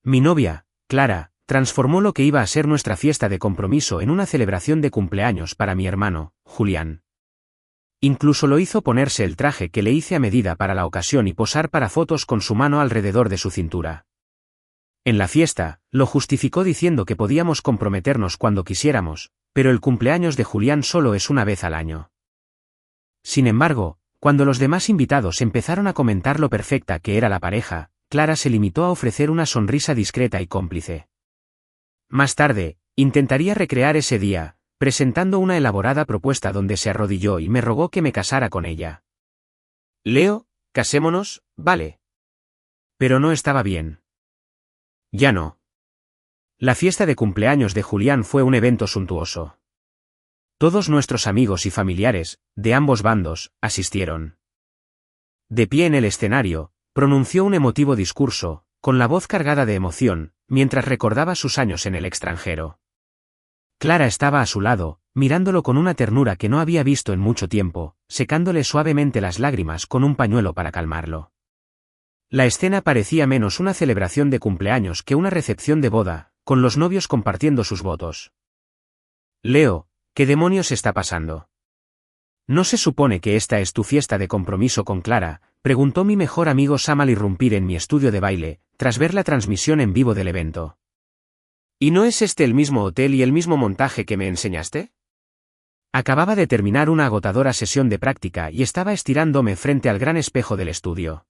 Mi novia, Clara, transformó lo que iba a ser nuestra fiesta de compromiso en una celebración de cumpleaños para mi hermano, Julián. Incluso lo hizo ponerse el traje que le hice a medida para la ocasión y posar para fotos con su mano alrededor de su cintura. En la fiesta, lo justificó diciendo que podíamos comprometernos cuando quisiéramos, pero el cumpleaños de Julián solo es una vez al año. Sin embargo, cuando los demás invitados empezaron a comentar lo perfecta que era la pareja, Clara se limitó a ofrecer una sonrisa discreta y cómplice. Más tarde, intentaría recrear ese día, presentando una elaborada propuesta donde se arrodilló y me rogó que me casara con ella. Leo, casémonos, vale. Pero no estaba bien. Ya no. La fiesta de cumpleaños de Julián fue un evento suntuoso. Todos nuestros amigos y familiares, de ambos bandos, asistieron. De pie en el escenario, pronunció un emotivo discurso, con la voz cargada de emoción, mientras recordaba sus años en el extranjero. Clara estaba a su lado, mirándolo con una ternura que no había visto en mucho tiempo, secándole suavemente las lágrimas con un pañuelo para calmarlo. La escena parecía menos una celebración de cumpleaños que una recepción de boda, con los novios compartiendo sus votos. Leo, ¿qué demonios está pasando? ¿No se supone que esta es tu fiesta de compromiso con Clara?, preguntó mi mejor amigo Sam al irrumpir en mi estudio de baile, tras ver la transmisión en vivo del evento. ¿Y no es este el mismo hotel y el mismo montaje que me enseñaste? Acababa de terminar una agotadora sesión de práctica y estaba estirándome frente al gran espejo del estudio.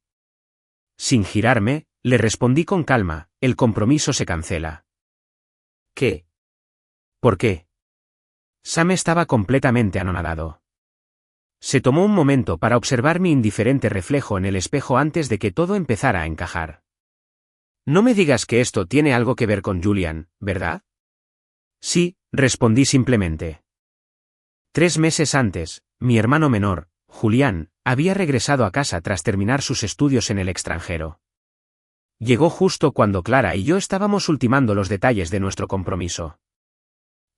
Sin girarme, le respondí con calma, el compromiso se cancela. ¿Qué? ¿Por qué? Sam estaba completamente anonadado. Se tomó un momento para observar mi indiferente reflejo en el espejo antes de que todo empezara a encajar. No me digas que esto tiene algo que ver con Julián, ¿verdad? Sí, respondí simplemente. 3 meses antes, mi hermano menor, Julián, había regresado a casa tras terminar sus estudios en el extranjero. Llegó justo cuando Clara y yo estábamos ultimando los detalles de nuestro compromiso.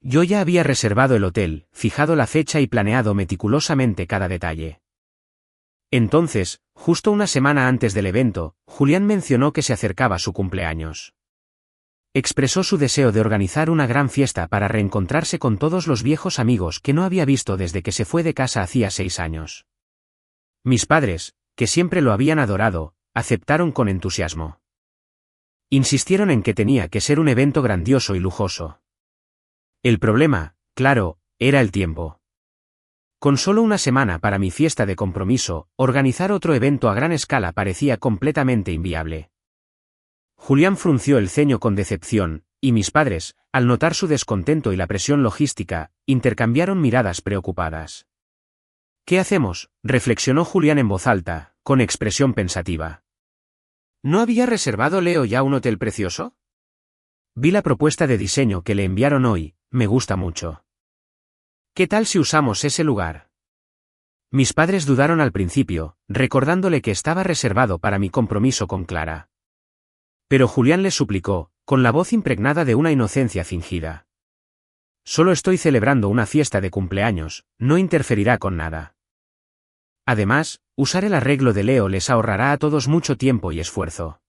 Yo ya había reservado el hotel, fijado la fecha y planeado meticulosamente cada detalle. Entonces, justo una semana antes del evento, Julián mencionó que se acercaba su cumpleaños. Expresó su deseo de organizar una gran fiesta para reencontrarse con todos los viejos amigos que no había visto desde que se fue de casa hacía 6 años. Mis padres, que siempre lo habían adorado, aceptaron con entusiasmo. Insistieron en que tenía que ser un evento grandioso y lujoso. El problema, claro, era el tiempo. Con solo una semana para mi fiesta de compromiso, organizar otro evento a gran escala parecía completamente inviable. Julián frunció el ceño con decepción, y mis padres, al notar su descontento y la presión logística, intercambiaron miradas preocupadas. ¿Qué hacemos?, reflexionó Julián en voz alta, con expresión pensativa. ¿No había reservado Leo ya un hotel precioso? Vi la propuesta de diseño que le enviaron hoy, me gusta mucho. ¿Qué tal si usamos ese lugar? Mis padres dudaron al principio, recordándole que estaba reservado para mi compromiso con Clara. Pero Julián les suplicó, con la voz impregnada de una inocencia fingida. Solo estoy celebrando una fiesta de cumpleaños, no interferirá con nada. Además, usar el arreglo de Leo les ahorrará a todos mucho tiempo y esfuerzo.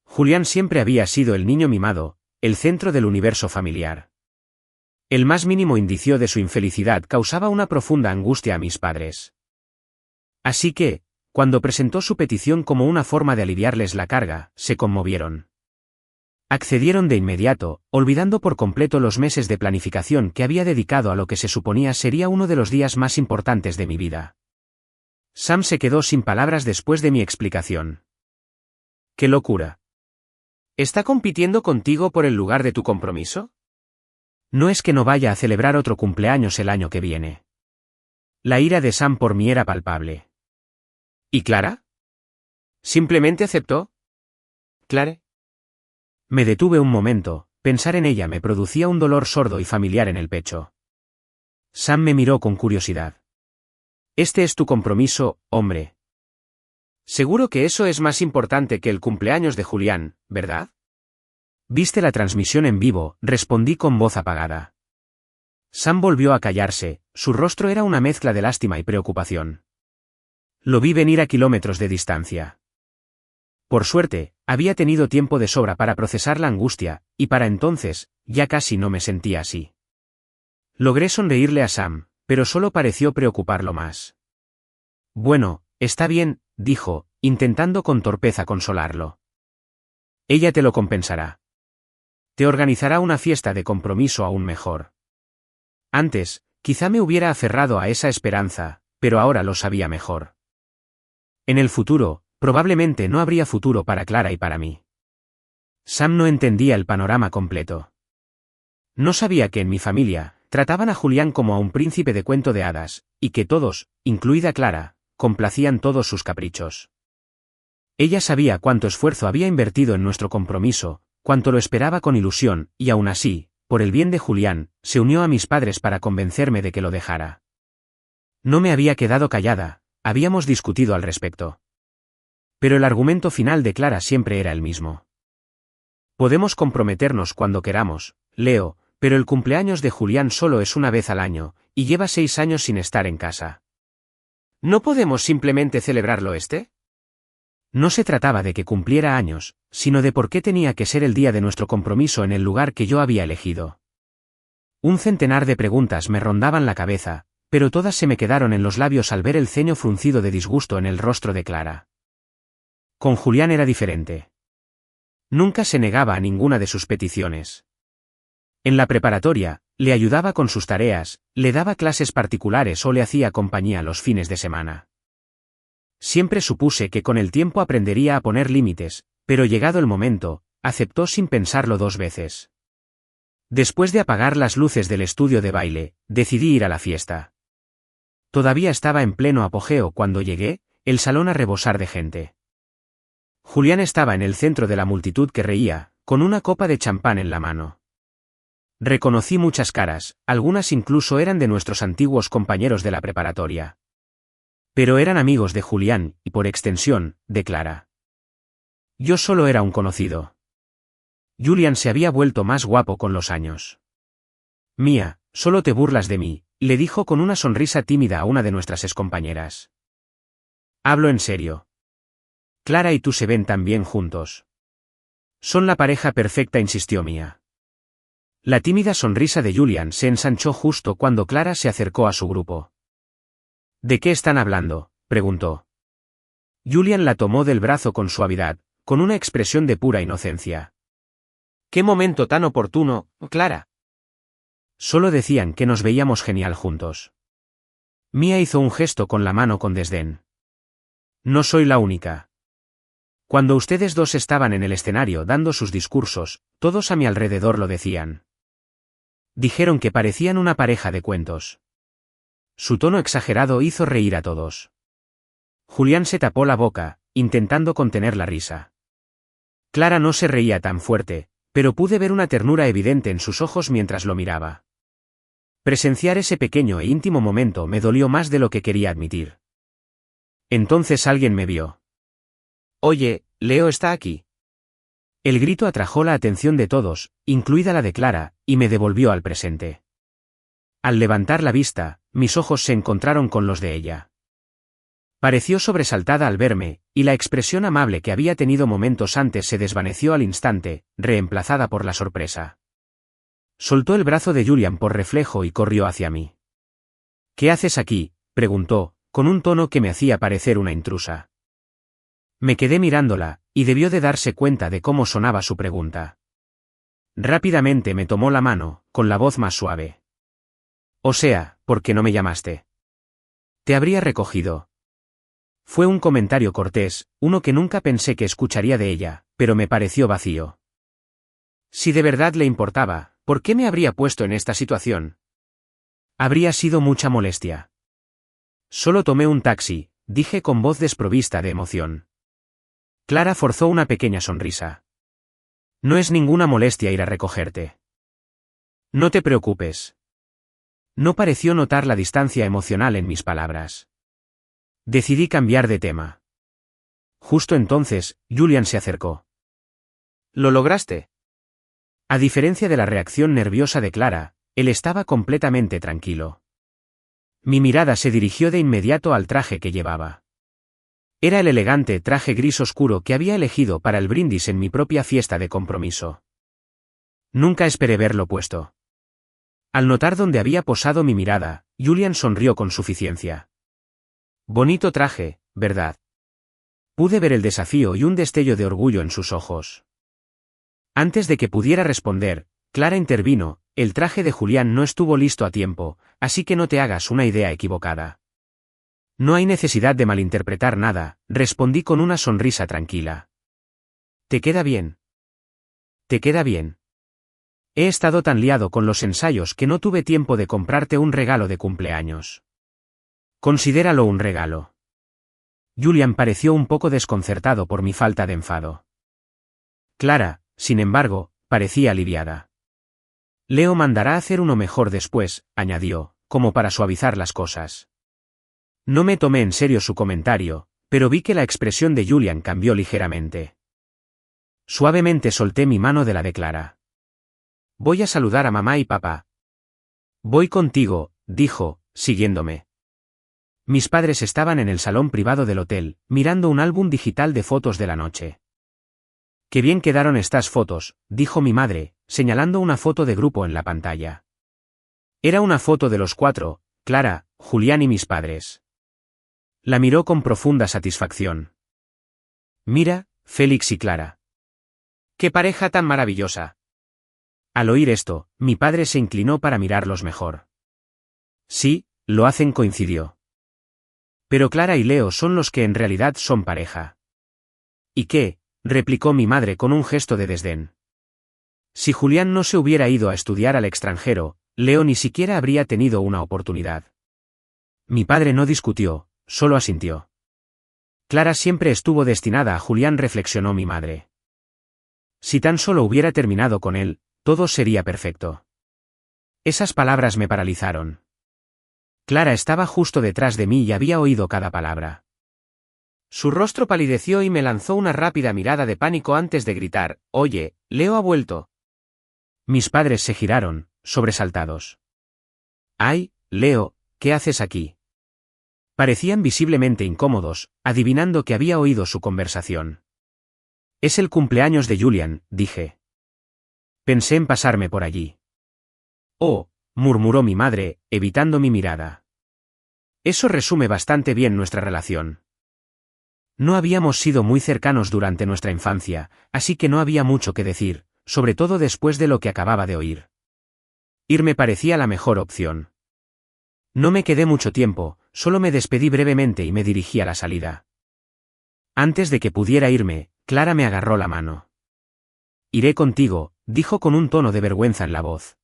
Julián siempre había sido el niño mimado, el centro del universo familiar. El más mínimo indicio de su infelicidad causaba una profunda angustia a mis padres. Así que, cuando presentó su petición como una forma de aliviarles la carga, se conmovieron. Accedieron de inmediato, olvidando por completo los meses de planificación que había dedicado a lo que se suponía sería uno de los días más importantes de mi vida. Sam se quedó sin palabras después de mi explicación. ¡Qué locura! ¿Está compitiendo contigo por el lugar de tu compromiso? No es que no vaya a celebrar otro cumpleaños el año que viene. La ira de Sam por mí era palpable. ¿Y Clara? ¿Simplemente aceptó? ¿Clara? Me detuve un momento, pensar en ella me producía un dolor sordo y familiar en el pecho. Sam me miró con curiosidad. Este es tu compromiso, hombre. Seguro que eso es más importante que el cumpleaños de Julián, ¿verdad? ¿Viste la transmisión en vivo?, respondí con voz apagada. Sam volvió a callarse, su rostro era una mezcla de lástima y preocupación. Lo vi venir a kilómetros de distancia. Por suerte, había tenido tiempo de sobra para procesar la angustia, y para entonces, ya casi no me sentía así. Logré sonreírle a Sam, pero solo pareció preocuparlo más. Bueno, está bien, dijo, intentando con torpeza consolarlo. Ella te lo compensará. Te organizará una fiesta de compromiso aún mejor. Antes, quizá me hubiera aferrado a esa esperanza, pero ahora lo sabía mejor. En el futuro, probablemente no habría futuro para Clara y para mí. Sam no entendía el panorama completo. No sabía que en mi familia, trataban a Julián como a un príncipe de cuento de hadas, y que todos, incluida Clara, complacían todos sus caprichos. Ella sabía cuánto esfuerzo había invertido en nuestro compromiso, cuánto lo esperaba con ilusión, y aún así, por el bien de Julián, se unió a mis padres para convencerme de que lo dejara. No me había quedado callada, habíamos discutido al respecto. Pero el argumento final de Clara siempre era el mismo. Podemos comprometernos cuando queramos, Leo, pero el cumpleaños de Julián solo es una vez al año, y lleva 6 años sin estar en casa. ¿No podemos simplemente celebrarlo este? No se trataba de que cumpliera años, sino de por qué tenía que ser el día de nuestro compromiso en el lugar que yo había elegido. Un centenar de preguntas me rondaban la cabeza, pero todas se me quedaron en los labios al ver el ceño fruncido de disgusto en el rostro de Clara. Con Julián era diferente. Nunca se negaba a ninguna de sus peticiones. En la preparatoria, le ayudaba con sus tareas, le daba clases particulares o le hacía compañía los fines de semana. Siempre supuse que con el tiempo aprendería a poner límites, pero llegado el momento, aceptó sin pensarlo 2 veces. Después de apagar las luces del estudio de baile, decidí ir a la fiesta. Todavía estaba en pleno apogeo cuando llegué, el salón a rebosar de gente. Julián estaba en el centro de la multitud que reía, con una copa de champán en la mano. Reconocí muchas caras, algunas incluso eran de nuestros antiguos compañeros de la preparatoria. Pero eran amigos de Julián, y por extensión, de Clara. Yo solo era un conocido. Julián se había vuelto más guapo con los años. Mía, solo te burlas de mí, le dijo con una sonrisa tímida a una de nuestras excompañeras. Hablo en serio. Clara y tú se ven tan bien juntos. Son la pareja perfecta, insistió Mía. La tímida sonrisa de Julián se ensanchó justo cuando Clara se acercó a su grupo. ¿De qué están hablando?, preguntó. Julián la tomó del brazo con suavidad, con una expresión de pura inocencia. ¡Qué momento tan oportuno, Clara! Solo decían que nos veíamos genial juntos. Mía hizo un gesto con la mano con desdén. No soy la única. Cuando ustedes dos estaban en el escenario dando sus discursos, todos a mi alrededor lo decían. Dijeron que parecían una pareja de cuentos. Su tono exagerado hizo reír a todos. Julián se tapó la boca, intentando contener la risa. Clara no se reía tan fuerte, pero pude ver una ternura evidente en sus ojos mientras lo miraba. Presenciar ese pequeño e íntimo momento me dolió más de lo que quería admitir. Entonces alguien me vio. Oye, Leo está aquí. El grito atrajo la atención de todos, incluida la de Clara, y me devolvió al presente. Al levantar la vista, mis ojos se encontraron con los de ella. Pareció sobresaltada al verme, y la expresión amable que había tenido momentos antes se desvaneció al instante, reemplazada por la sorpresa. Soltó el brazo de Julián por reflejo y corrió hacia mí. ¿Qué haces aquí?, preguntó, con un tono que me hacía parecer una intrusa. Me quedé mirándola, y debió de darse cuenta de cómo sonaba su pregunta. Rápidamente me tomó la mano, con la voz más suave. O sea, ¿por qué no me llamaste? Te habría recogido. Fue un comentario cortés, uno que nunca pensé que escucharía de ella, pero me pareció vacío. Si de verdad le importaba, ¿por qué me habría puesto en esta situación? Habría sido mucha molestia. Solo tomé un taxi, dije con voz desprovista de emoción. Clara forzó una pequeña sonrisa. No es ninguna molestia ir a recogerte. No te preocupes. No pareció notar la distancia emocional en mis palabras. Decidí cambiar de tema. Justo entonces, Julián se acercó. ¿Lo lograste? A diferencia de la reacción nerviosa de Clara, él estaba completamente tranquilo. Mi mirada se dirigió de inmediato al traje que llevaba. Era el elegante traje gris oscuro que había elegido para el brindis en mi propia fiesta de compromiso. Nunca esperé verlo puesto. Al notar dónde había posado mi mirada, Julian sonrió con suficiencia. Bonito traje, ¿verdad? Pude ver el desafío y un destello de orgullo en sus ojos. Antes de que pudiera responder, Clara intervino: el traje de Julián no estuvo listo a tiempo, así que no te hagas una idea equivocada. No hay necesidad de malinterpretar nada, respondí con una sonrisa tranquila. ¿Te queda bien? ¿Te queda bien? He estado tan liado con los ensayos que no tuve tiempo de comprarte un regalo de cumpleaños. Considéralo un regalo. Julian pareció un poco desconcertado por mi falta de enfado. Clara, sin embargo, parecía aliviada. Leo mandará a hacer uno mejor después, añadió, como para suavizar las cosas. No me tomé en serio su comentario, pero vi que la expresión de Julian cambió ligeramente. Suavemente solté mi mano de la de Clara. Voy a saludar a mamá y papá. Voy contigo, dijo, siguiéndome. Mis padres estaban en el salón privado del hotel, mirando un álbum digital de fotos de la noche. Qué bien quedaron estas fotos, dijo mi madre, señalando una foto de grupo en la pantalla. Era una foto de los 4, Clara, Julián y mis padres. La miró con profunda satisfacción. Mira, Félix y Clara. ¡Qué pareja tan maravillosa! Al oír esto, mi padre se inclinó para mirarlos mejor. Sí, lo hacen, coincidió. Pero Clara y Leo son los que en realidad son pareja. ¿Y qué?, replicó mi madre con un gesto de desdén. Si Julián no se hubiera ido a estudiar al extranjero, Leo ni siquiera habría tenido una oportunidad. Mi padre no discutió, solo asintió. Clara siempre estuvo destinada a Julián, reflexionó mi madre. Si tan solo hubiera terminado con él, todo sería perfecto. Esas palabras me paralizaron. Clara estaba justo detrás de mí y había oído cada palabra. Su rostro palideció y me lanzó una rápida mirada de pánico antes de gritar: «Oye, Leo ha vuelto». Mis padres se giraron, sobresaltados. «Ay, Leo, ¿qué haces aquí?». Parecían visiblemente incómodos, adivinando que había oído su conversación. «Es el cumpleaños de Julian», dije. Pensé en pasarme por allí. «Oh», murmuró mi madre, evitando mi mirada. Eso resume bastante bien nuestra relación. No habíamos sido muy cercanos durante nuestra infancia, así que no había mucho que decir, sobre todo después de lo que acababa de oír. Irme parecía la mejor opción. No me quedé mucho tiempo, solo me despedí brevemente y me dirigí a la salida. Antes de que pudiera irme, Clara me agarró la mano. «Iré contigo», dijo con un tono de vergüenza en la voz.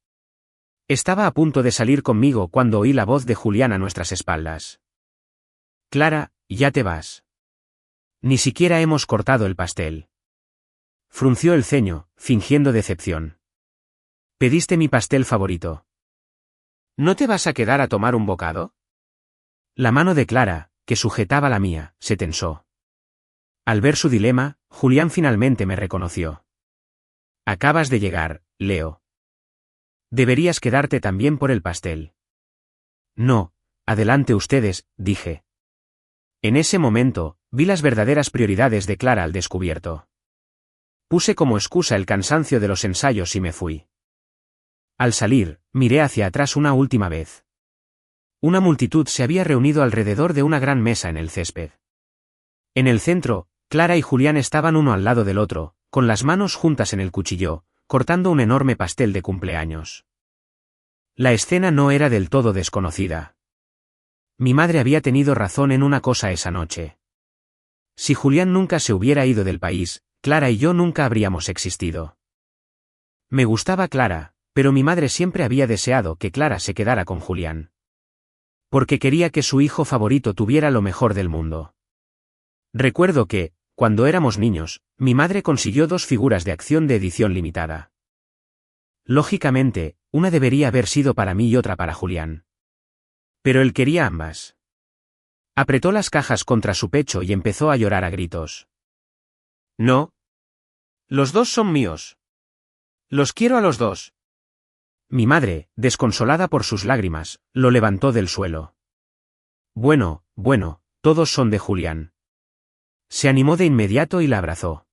Estaba a punto de salir conmigo cuando oí la voz de Julián a nuestras espaldas. «Clara, ya te vas. Ni siquiera hemos cortado el pastel». Frunció el ceño, fingiendo decepción. «Pediste mi pastel favorito. ¿No te vas a quedar a tomar un bocado?». La mano de Clara, que sujetaba la mía, se tensó. Al ver su dilema, Julián finalmente me reconoció. «Acabas de llegar, Leo. Deberías quedarte también por el pastel». «No, adelante ustedes», dije. En ese momento, vi las verdaderas prioridades de Clara al descubierto. Puse como excusa el cansancio de los ensayos y me fui. Al salir, miré hacia atrás una última vez. Una multitud se había reunido alrededor de una gran mesa en el césped. En el centro, Clara y Julián estaban uno al lado del otro, con las manos juntas en el cuchillo, cortando un enorme pastel de cumpleaños. La escena no era del todo desconocida. Mi madre había tenido razón en una cosa esa noche. Si Julián nunca se hubiera ido del país, Clara y yo nunca habríamos existido. Me gustaba Clara, pero mi madre siempre había deseado que Clara se quedara con Julián. Porque quería que su hijo favorito tuviera lo mejor del mundo. Recuerdo que, cuando éramos niños, mi madre consiguió 2 figuras de acción de edición limitada. Lógicamente, una debería haber sido para mí y otra para Julián. Pero él quería ambas. Apretó las cajas contra su pecho y empezó a llorar a gritos. «No. Los 2 son míos. Los quiero a los 2». Mi madre, desconsolada por sus lágrimas, lo levantó del suelo. Bueno, todos son de Julián. Se animó de inmediato y la abrazó.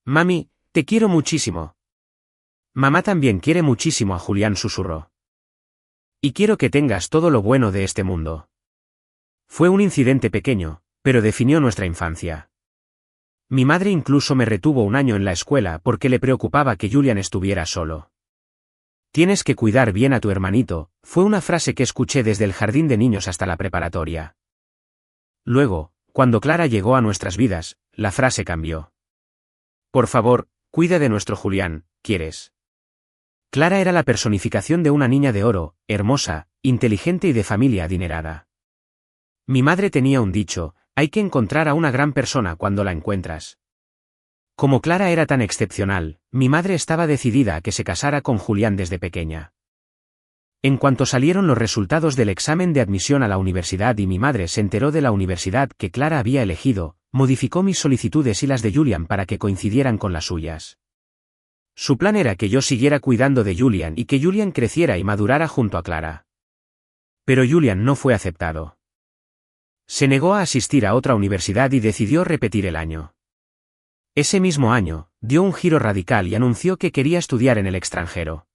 Mami, te quiero muchísimo. Mamá también quiere muchísimo a Julián, susurró. Y quiero que tengas todo lo bueno de este mundo. Fue un incidente pequeño, pero definió nuestra infancia. Mi madre incluso me retuvo un año en la escuela porque le preocupaba que Julián estuviera solo. Tienes que cuidar bien a tu hermanito, fue una frase que escuché desde el jardín de niños hasta la preparatoria. Luego, cuando Clara llegó a nuestras vidas, la frase cambió. Por favor, cuida de nuestro Julián, ¿quieres? Clara era la personificación de una niña de oro, hermosa, inteligente y de familia adinerada. Mi madre tenía un dicho: hay que encontrar a una gran persona cuando la encuentras. Como Clara era tan excepcional, mi madre estaba decidida a que se casara con Julián desde pequeña. En cuanto salieron los resultados del examen de admisión a la universidad y mi madre se enteró de la universidad que Clara había elegido, modificó mis solicitudes y las de Julián para que coincidieran con las suyas. Su plan era que yo siguiera cuidando de Julián y que Julián creciera y madurara junto a Clara. Pero Julián no fue aceptado. Se negó a asistir a otra universidad y decidió repetir el año. Ese mismo año, dio un giro radical y anunció que quería estudiar en el extranjero.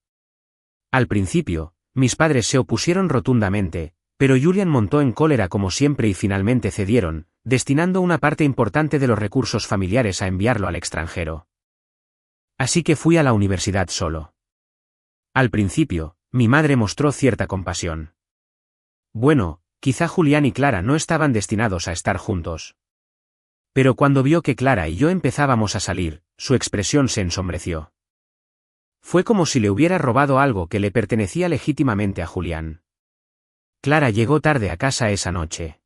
Al principio, mis padres se opusieron rotundamente, pero Julián montó en cólera como siempre y finalmente cedieron, destinando una parte importante de los recursos familiares a enviarlo al extranjero. Así que fui a la universidad solo. Al principio, mi madre mostró cierta compasión. Bueno, quizá Julián y Clara no estaban destinados a estar juntos. Pero cuando vio que Clara y yo empezábamos a salir, su expresión se ensombreció. Fue como si le hubiera robado algo que le pertenecía legítimamente a Julián. Clara llegó tarde a casa esa noche.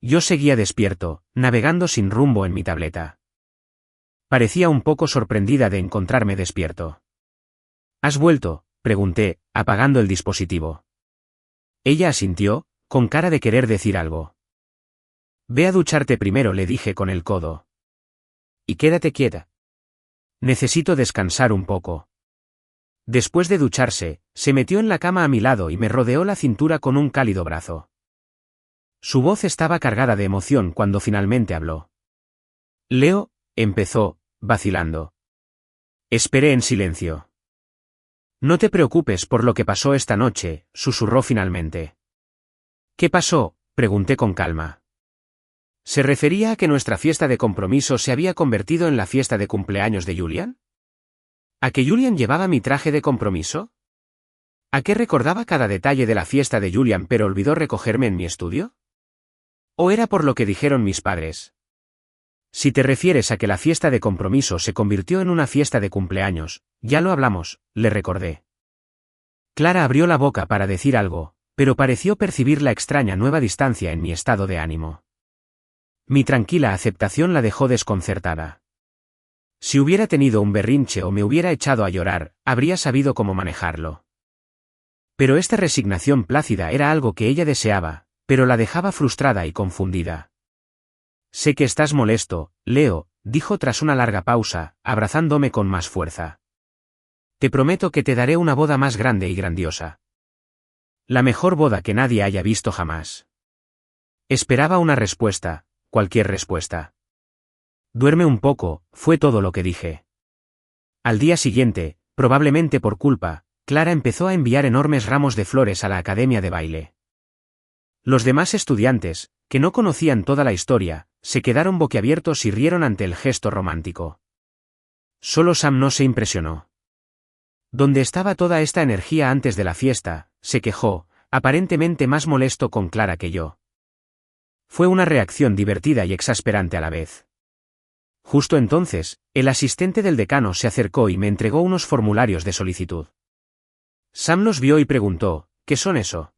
Yo seguía despierto, navegando sin rumbo en mi tableta. Parecía un poco sorprendida de encontrarme despierto. ¿Has vuelto?, pregunté, apagando el dispositivo. Ella asintió, con cara de querer decir algo. Ve a ducharte primero, le dije con el codo. Y quédate quieta. Necesito descansar un poco. Después de ducharse, se metió en la cama a mi lado y me rodeó la cintura con un cálido brazo. Su voz estaba cargada de emoción cuando finalmente habló. Leo, empezó, vacilando. Esperé en silencio. No te preocupes por lo que pasó esta noche, susurró finalmente. ¿Qué pasó?, pregunté con calma. ¿Se refería a que nuestra fiesta de compromiso se había convertido en la fiesta de cumpleaños de Julián? ¿A que Julián llevaba mi traje de compromiso? ¿A que recordaba cada detalle de la fiesta de Julián pero olvidó recogerme en mi estudio? ¿O era por lo que dijeron mis padres? Si te refieres a que la fiesta de compromiso se convirtió en una fiesta de cumpleaños, ya lo hablamos, le recordé. Clara abrió la boca para decir algo, pero pareció percibir la extraña nueva distancia en mi estado de ánimo. Mi tranquila aceptación la dejó desconcertada. Si hubiera tenido un berrinche o me hubiera echado a llorar, habría sabido cómo manejarlo. Pero esta resignación plácida era algo que ella deseaba, pero la dejaba frustrada y confundida. Sé que estás molesto, Leo, dijo tras una larga pausa, abrazándome con más fuerza. Te prometo que te daré una boda más grande y grandiosa. La mejor boda que nadie haya visto jamás. Esperaba una respuesta, cualquier respuesta. Duerme un poco, fue todo lo que dije. Al día siguiente, probablemente por culpa, Clara empezó a enviar enormes ramos de flores a la academia de baile. Los demás estudiantes, que no conocían toda la historia, se quedaron boquiabiertos y rieron ante el gesto romántico. Solo Sam no se impresionó. ¿Dónde estaba toda esta energía antes de la fiesta?, se quejó, aparentemente más molesto con Clara que yo. Fue una reacción divertida y exasperante a la vez. Justo entonces, el asistente del decano se acercó y me entregó unos formularios de solicitud. Sam los vio y preguntó, ¿qué son eso?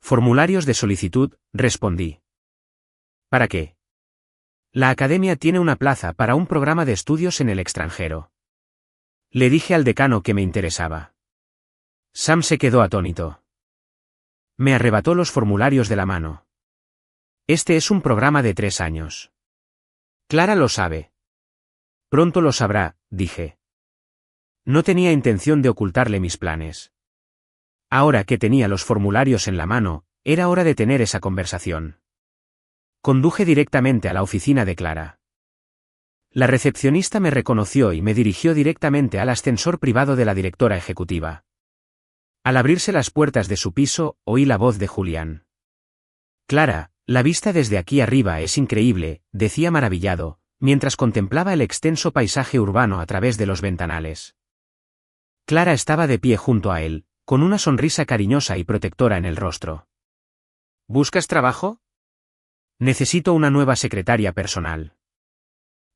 Formularios de solicitud, respondí. ¿Para qué? La academia tiene una plaza para un programa de estudios en el extranjero. Le dije al decano que me interesaba. Sam se quedó atónito. Me arrebató los formularios de la mano. Este es un programa de 3 años. Clara lo sabe. Pronto lo sabrá, dije. No tenía intención de ocultarle mis planes. Ahora que tenía los formularios en la mano, era hora de tener esa conversación. Conduje directamente a la oficina de Clara. La recepcionista me reconoció y me dirigió directamente al ascensor privado de la directora ejecutiva. Al abrirse las puertas de su piso, oí la voz de Julián. Clara, la vista desde aquí arriba es increíble, decía maravillado, mientras contemplaba el extenso paisaje urbano a través de los ventanales. Clara estaba de pie junto a él, con una sonrisa cariñosa y protectora en el rostro. ¿Buscas trabajo? Necesito una nueva secretaria personal.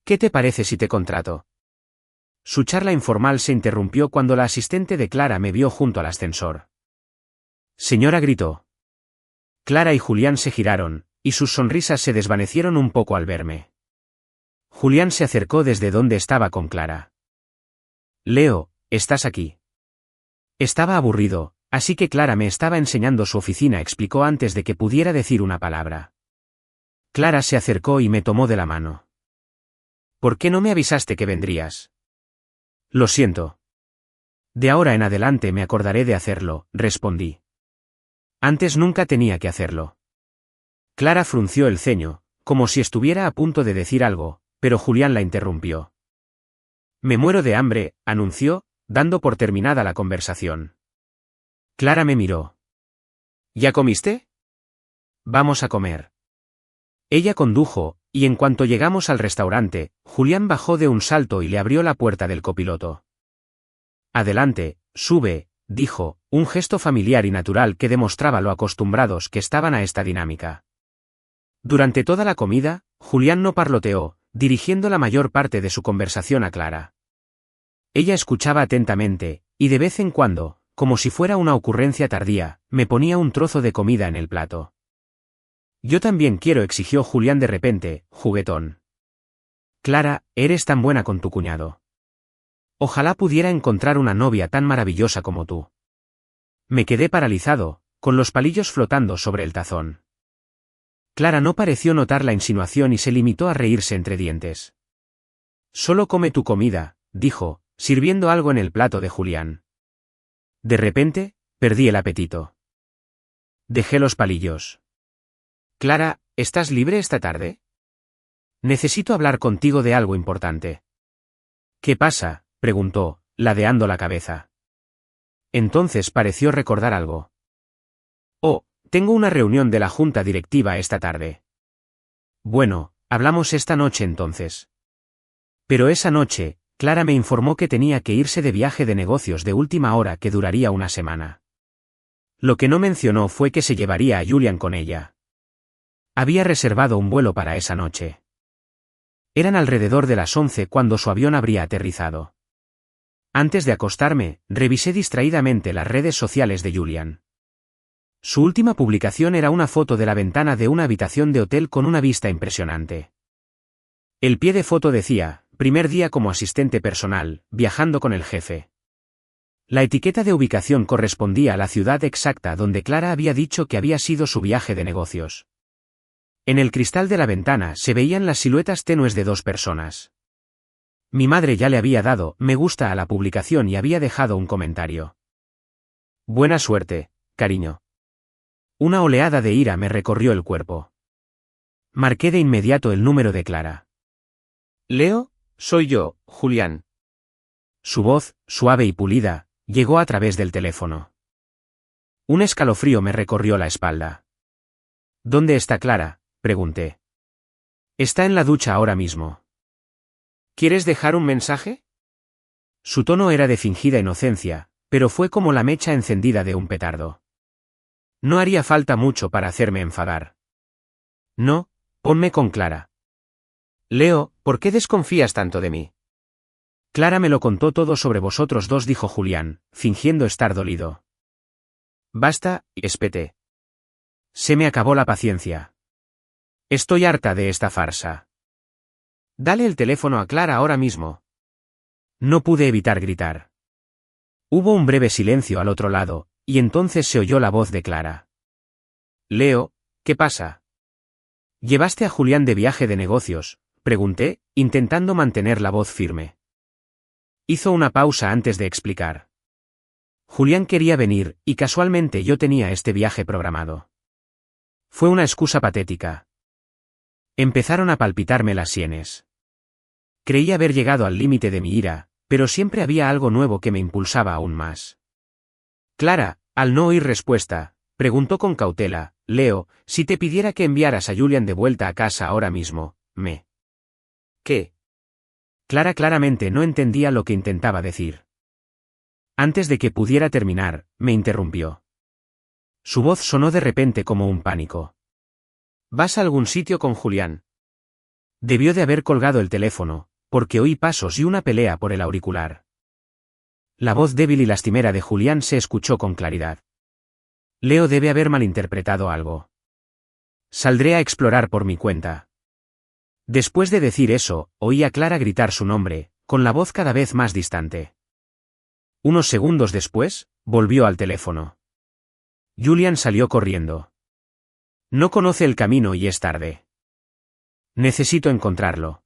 ¿Qué te parece si te contrato? Su charla informal se interrumpió cuando la asistente de Clara me vio junto al ascensor. Señora, gritó. Clara y Julián se giraron, y sus sonrisas se desvanecieron un poco al verme. Julián se acercó desde donde estaba con Clara. Leo, ¿estás aquí? Estaba aburrido, así que Clara me estaba enseñando su oficina, explicó antes de que pudiera decir una palabra. Clara se acercó y me tomó de la mano. ¿Por qué no me avisaste que vendrías? Lo siento. De ahora en adelante me acordaré de hacerlo, respondí. Antes nunca tenía que hacerlo. Clara frunció el ceño, como si estuviera a punto de decir algo, pero Julián la interrumpió. Me muero de hambre, anunció, dando por terminada la conversación. Clara me miró. ¿Ya comiste? Vamos a comer. Ella condujo, y en cuanto llegamos al restaurante, Julián bajó de un salto y le abrió la puerta del copiloto. Adelante, sube, dijo, un gesto familiar y natural que demostraba lo acostumbrados que estaban a esta dinámica. Durante toda la comida, Julián no parloteó, dirigiendo la mayor parte de su conversación a Clara. Ella escuchaba atentamente, y de vez en cuando, como si fuera una ocurrencia tardía, me ponía un trozo de comida en el plato. Yo también quiero, exigió Julián de repente, juguetón. Clara, eres tan buena con tu cuñado. Ojalá pudiera encontrar una novia tan maravillosa como tú. Me quedé paralizado, con los palillos flotando sobre el tazón. Clara no pareció notar la insinuación y se limitó a reírse entre dientes. Solo come tu comida, dijo, sirviendo algo en el plato de Julián. De repente, perdí el apetito. Dejé los palillos. Clara, ¿estás libre esta tarde? Necesito hablar contigo de algo importante. ¿Qué pasa?, preguntó, ladeando la cabeza. Entonces pareció recordar algo. Oh, tengo una reunión de la junta directiva esta tarde. Bueno, hablamos esta noche entonces. Pero esa noche, Clara me informó que tenía que irse de viaje de negocios de última hora que duraría una semana. Lo que no mencionó fue que se llevaría a Julián con ella. Había reservado un vuelo para esa noche. Eran alrededor de las 11 cuando su avión habría aterrizado. Antes de acostarme, revisé distraídamente las redes sociales de Julián. Su última publicación era una foto de la ventana de una habitación de hotel con una vista impresionante. El pie de foto decía, primer día como asistente personal, viajando con el jefe. La etiqueta de ubicación correspondía a la ciudad exacta donde Clara había dicho que había sido su viaje de negocios. En el cristal de la ventana se veían las siluetas tenues de dos personas. Mi madre ya le había dado me gusta a la publicación y había dejado un comentario. Buena suerte, cariño. Una oleada de ira me recorrió el cuerpo. Marqué de inmediato el número de Clara. Leo, soy yo, Julián. Su voz, suave y pulida, llegó a través del teléfono. Un escalofrío me recorrió la espalda. ¿Dónde está Clara?, pregunté. Está en la ducha ahora mismo. ¿Quieres dejar un mensaje? Su tono era de fingida inocencia, pero fue como la mecha encendida de un petardo. No haría falta mucho para hacerme enfadar. No, ponme con Clara. Leo, ¿por qué desconfías tanto de mí? Clara me lo contó todo sobre vosotros dos, dijo Julián, fingiendo estar dolido. Basta, espeté. Se me acabó la paciencia. Estoy harta de esta farsa. Dale el teléfono a Clara ahora mismo. No pude evitar gritar. Hubo un breve silencio al otro lado, y entonces se oyó la voz de Clara. Leo, ¿qué pasa? ¿Llevaste a Julián de viaje de negocios?, pregunté, intentando mantener la voz firme. Hizo una pausa antes de explicar. Julián quería venir, y casualmente yo tenía este viaje programado. Fue una excusa patética. Empezaron a palpitarme las sienes. Creí haber llegado al límite de mi ira, pero siempre había algo nuevo que me impulsaba aún más. Clara, al no oír respuesta, preguntó con cautela: Leo, si te pidiera que enviaras a Julian de vuelta a casa ahora mismo, ¿Qué? Clara claramente no entendía lo que intentaba decir. Antes de que pudiera terminar, me interrumpió. Su voz sonó de repente como un pánico. ¿Vas a algún sitio con Julián? Debió de haber colgado el teléfono, porque oí pasos y una pelea por el auricular. La voz débil y lastimera de Julián se escuchó con claridad. Leo debe haber malinterpretado algo. Saldré a explorar por mi cuenta. Después de decir eso, oí a Clara gritar su nombre, con la voz cada vez más distante. Unos segundos después, volvió al teléfono. Julian salió corriendo. No conoce el camino y es tarde. Necesito encontrarlo.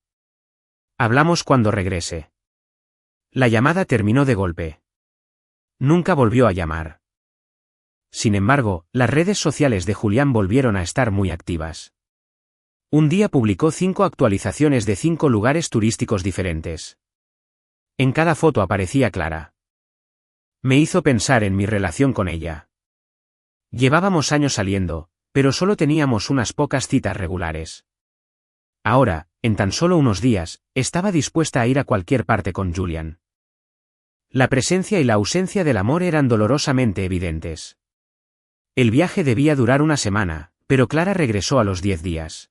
Hablamos cuando regrese. La llamada terminó de golpe. Nunca volvió a llamar. Sin embargo, las redes sociales de Julián volvieron a estar muy activas. Un día publicó 5 actualizaciones de 5 lugares turísticos diferentes. En cada foto aparecía Clara. Me hizo pensar en mi relación con ella. Llevábamos años saliendo, pero solo teníamos unas pocas citas regulares. Ahora, en tan solo unos días, estaba dispuesta a ir a cualquier parte con Julian. La presencia y la ausencia del amor eran dolorosamente evidentes. El viaje debía durar una semana, pero Clara regresó a los 10 días.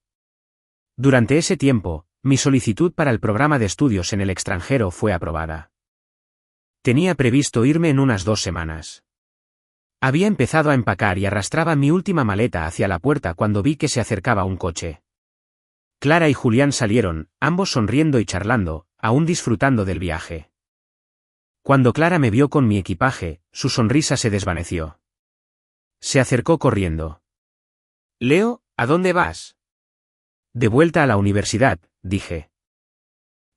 Durante ese tiempo, mi solicitud para el programa de estudios en el extranjero fue aprobada. Tenía previsto irme en unas 2 semanas. Había empezado a empacar y arrastraba mi última maleta hacia la puerta cuando vi que se acercaba un coche. Clara y Julián salieron, ambos sonriendo y charlando, aún disfrutando del viaje. Cuando Clara me vio con mi equipaje, su sonrisa se desvaneció. Se acercó corriendo. Leo, ¿a dónde vas? De vuelta a la universidad, dije.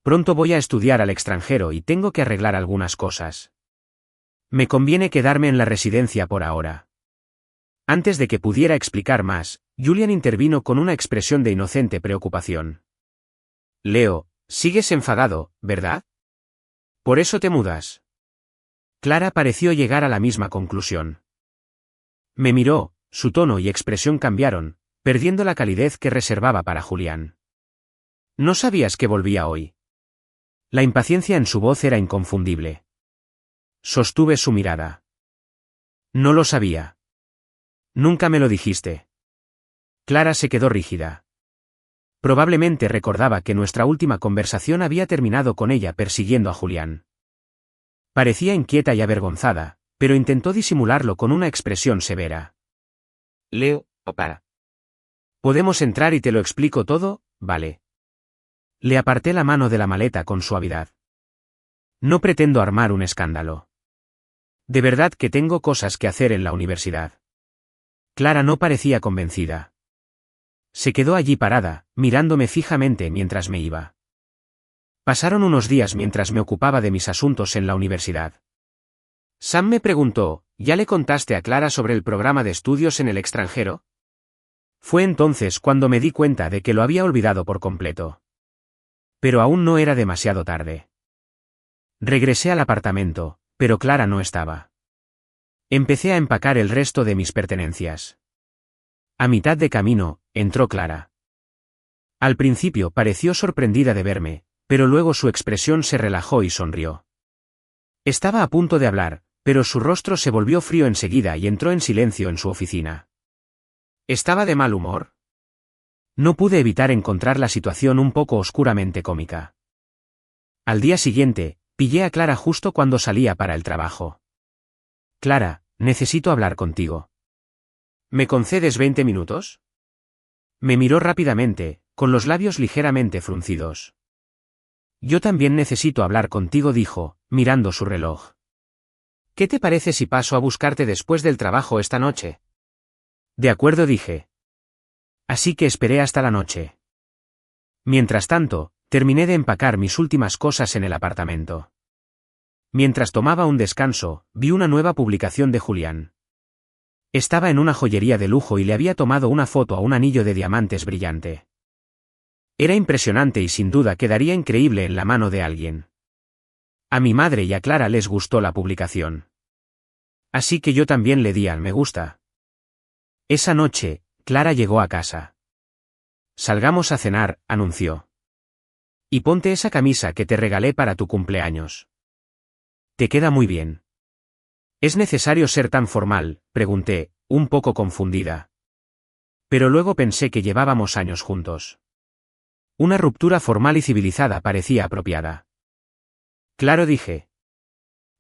Pronto voy a estudiar al extranjero y tengo que arreglar algunas cosas. Me conviene quedarme en la residencia por ahora. Antes de que pudiera explicar más, Julian intervino con una expresión de inocente preocupación. Leo, sigues enfadado, ¿verdad? ¿Por eso te mudas? Clara pareció llegar a la misma conclusión. Me miró, su tono y expresión cambiaron, perdiendo la calidez que reservaba para Julián. ¿No sabías que volvía hoy? La impaciencia en su voz era inconfundible. Sostuve su mirada. No lo sabía. Nunca me lo dijiste. Clara se quedó rígida. Probablemente recordaba que nuestra última conversación había terminado con ella persiguiendo a Julián. Parecía inquieta y avergonzada, pero intentó disimularlo con una expresión severa. Leo, para. ¿Podemos entrar y te lo explico todo, vale? Le aparté la mano de la maleta con suavidad. No pretendo armar un escándalo. De verdad que tengo cosas que hacer en la universidad. Clara no parecía convencida. Se quedó allí parada, mirándome fijamente mientras me iba. Pasaron unos días mientras me ocupaba de mis asuntos en la universidad. Sam me preguntó, ¿ya le contaste a Clara sobre el programa de estudios en el extranjero? Fue entonces cuando me di cuenta de que lo había olvidado por completo. Pero aún no era demasiado tarde. Regresé al apartamento, pero Clara no estaba. Empecé a empacar el resto de mis pertenencias. A mitad de camino, entró Clara. Al principio pareció sorprendida de verme, pero luego su expresión se relajó y sonrió. Estaba a punto de hablar, pero su rostro se volvió frío enseguida y entró en silencio en su oficina. ¿Estaba de mal humor? No pude evitar encontrar la situación un poco oscuramente cómica. Al día siguiente, pillé a Clara justo cuando salía para el trabajo. Clara, necesito hablar contigo. ¿Me concedes 20 minutos? Me miró rápidamente, con los labios ligeramente fruncidos. Yo también necesito hablar contigo, dijo, mirando su reloj. ¿Qué te parece si paso a buscarte después del trabajo esta noche? De acuerdo, dije. Así que esperé hasta la noche. Mientras tanto, terminé de empacar mis últimas cosas en el apartamento. Mientras tomaba un descanso, vi una nueva publicación de Julián. Estaba en una joyería de lujo y le había tomado una foto a un anillo de diamantes brillante. Era impresionante y sin duda quedaría increíble en la mano de alguien. A mi madre y a Clara les gustó la publicación. Así que yo también le di al me gusta. Esa noche, Clara llegó a casa. Salgamos a cenar, anunció. Y ponte esa camisa que te regalé para tu cumpleaños. Te queda muy bien. ¿Es necesario ser tan formal?, pregunté, un poco confundida. Pero luego pensé que llevábamos años juntos. Una ruptura formal y civilizada parecía apropiada. Claro, dije.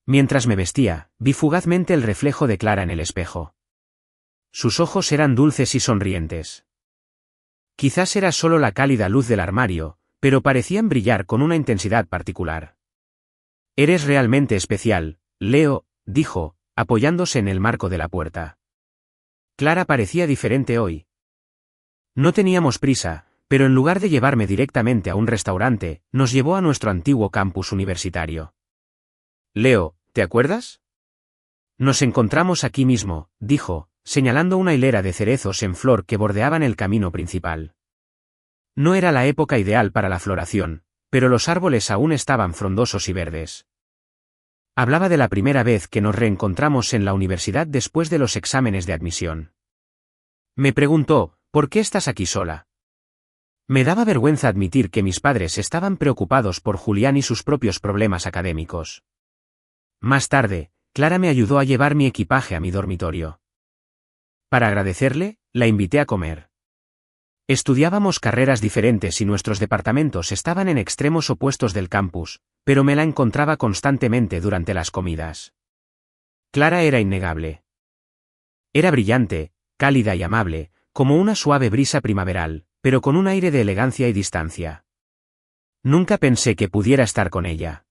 Mientras me vestía, vi fugazmente el reflejo de Clara en el espejo. Sus ojos eran dulces y sonrientes. Quizás era solo la cálida luz del armario, pero parecían brillar con una intensidad particular. Eres realmente especial, Leo, dijo, apoyándose en el marco de la puerta. Clara parecía diferente hoy. No teníamos prisa, pero en lugar de llevarme directamente a un restaurante, nos llevó a nuestro antiguo campus universitario. Leo, ¿te acuerdas? Nos encontramos aquí mismo, dijo, señalando una hilera de cerezos en flor que bordeaban el camino principal. No era la época ideal para la floración, pero los árboles aún estaban frondosos y verdes. Hablaba de la primera vez que nos reencontramos en la universidad después de los exámenes de admisión. Me preguntó, ¿por qué estás aquí sola? Me daba vergüenza admitir que mis padres estaban preocupados por Julián y sus propios problemas académicos. Más tarde, Clara me ayudó a llevar mi equipaje a mi dormitorio. Para agradecerle, la invité a comer. Estudiábamos carreras diferentes y nuestros departamentos estaban en extremos opuestos del campus, pero me la encontraba constantemente durante las comidas. Clara era innegable. Era brillante, cálida y amable, como una suave brisa primaveral, pero con un aire de elegancia y distancia. Nunca pensé que pudiera estar con ella.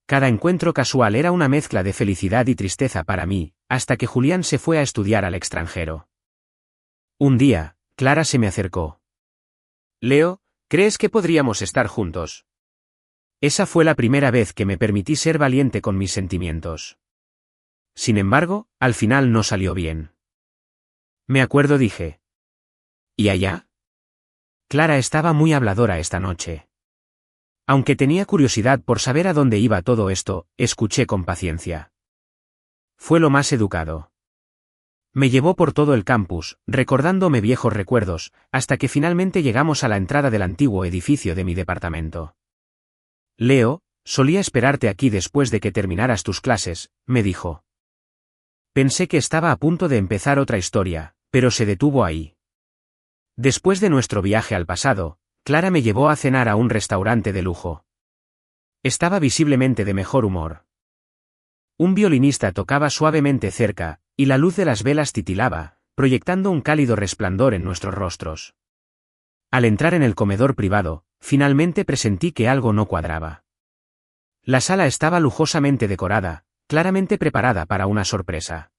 Cada encuentro casual era una mezcla de felicidad y tristeza para mí, hasta que Julián se fue a estudiar al extranjero. Un día, Clara se me acercó. Leo, ¿crees que podríamos estar juntos? Esa fue la primera vez que me permití ser valiente con mis sentimientos. Sin embargo, al final no salió bien. Me acuerdo, dije. ¿Y allá? Clara estaba muy habladora esta noche. Aunque tenía curiosidad por saber a dónde iba todo esto, escuché con paciencia. Fue lo más educado. Me llevó por todo el campus, recordándome viejos recuerdos, hasta que finalmente llegamos a la entrada del antiguo edificio de mi departamento. Leo, solía esperarte aquí después de que terminaras tus clases, me dijo. Pensé que estaba a punto de empezar otra historia, pero se detuvo ahí. Después de nuestro viaje al pasado, Clara me llevó a cenar a un restaurante de lujo. Estaba visiblemente de mejor humor. Un violinista tocaba suavemente cerca, y la luz de las velas titilaba, proyectando un cálido resplandor en nuestros rostros. Al entrar en el comedor privado, finalmente presentí que algo no cuadraba. La sala estaba lujosamente decorada, claramente preparada para una sorpresa.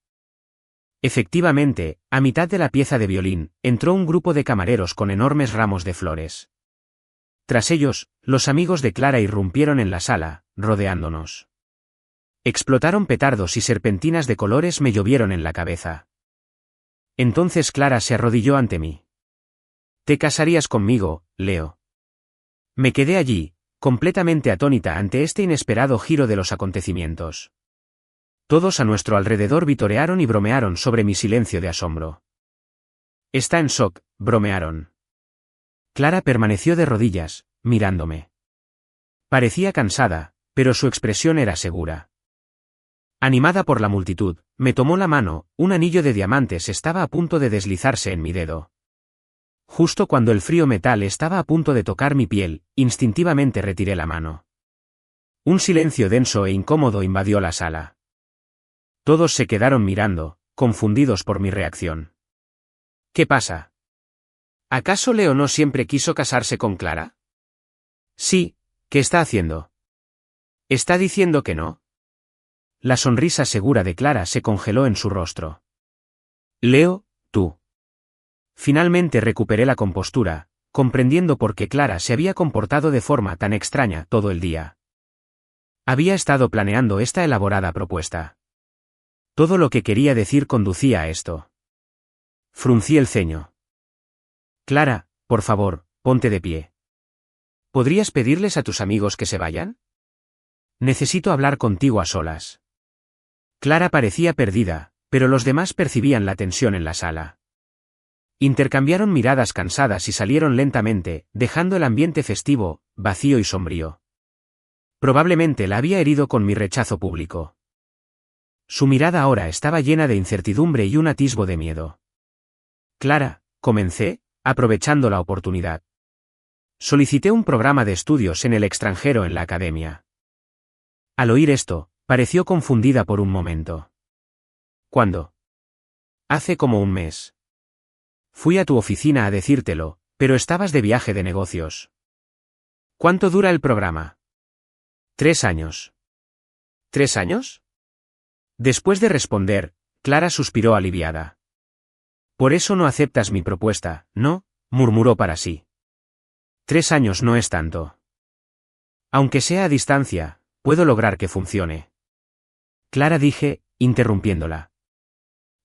Efectivamente, a mitad de la pieza de violín, entró un grupo de camareros con enormes ramos de flores. Tras ellos, los amigos de Clara irrumpieron en la sala, rodeándonos. Explotaron petardos y serpentinas de colores me llovieron en la cabeza. Entonces Clara se arrodilló ante mí. ¿Te casarías conmigo, Leo? Me quedé allí, completamente atónita ante este inesperado giro de los acontecimientos. Todos a nuestro alrededor vitorearon y bromearon sobre mi silencio de asombro. Está en shock, bromearon. Clara permaneció de rodillas, mirándome. Parecía cansada, pero su expresión era segura. Animada por la multitud, me tomó la mano, un anillo de diamantes estaba a punto de deslizarse en mi dedo. Justo cuando el frío metal estaba a punto de tocar mi piel, instintivamente retiré la mano. Un silencio denso e incómodo invadió la sala. Todos se quedaron mirando, confundidos por mi reacción. ¿Qué pasa? ¿Acaso Leo no siempre quiso casarse con Clara? Sí, ¿qué está haciendo? ¿Está diciendo que no? La sonrisa segura de Clara se congeló en su rostro. Leo, tú. Finalmente recuperé la compostura, comprendiendo por qué Clara se había comportado de forma tan extraña todo el día. Había estado planeando esta elaborada propuesta. Todo lo que quería decir conducía a esto. Fruncí el ceño. Clara, por favor, ponte de pie. ¿Podrías pedirles a tus amigos que se vayan? Necesito hablar contigo a solas. Clara parecía perdida, pero los demás percibían la tensión en la sala. Intercambiaron miradas cansadas y salieron lentamente, dejando el ambiente festivo, vacío y sombrío. Probablemente la había herido con mi rechazo público. Su mirada ahora estaba llena de incertidumbre y un atisbo de miedo. Clara, comencé, aprovechando la oportunidad. Solicité un programa de estudios en el extranjero en la academia. Al oír esto, pareció confundida por un momento. ¿Cuándo? Hace como un mes. Fui a tu oficina a decírtelo, pero estabas de viaje de negocios. ¿Cuánto dura el programa? 3 años. ¿3 años? Después de responder, Clara suspiró aliviada. Por eso no aceptas mi propuesta, ¿no? Murmuró para sí. 3 años no es tanto. Aunque sea a distancia, puedo lograr que funcione. Clara, dije, interrumpiéndola.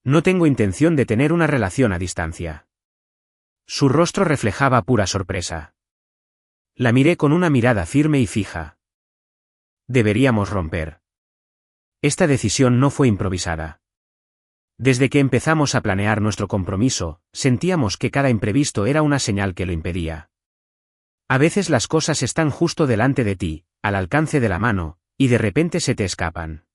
No tengo intención de tener una relación a distancia. Su rostro reflejaba pura sorpresa. La miré con una mirada firme y fija. Deberíamos romper. Esta decisión no fue improvisada. Desde que empezamos a planear nuestro compromiso, sentíamos que cada imprevisto era una señal que lo impedía. A veces las cosas están justo delante de ti, al alcance de la mano, y de repente se te escapan.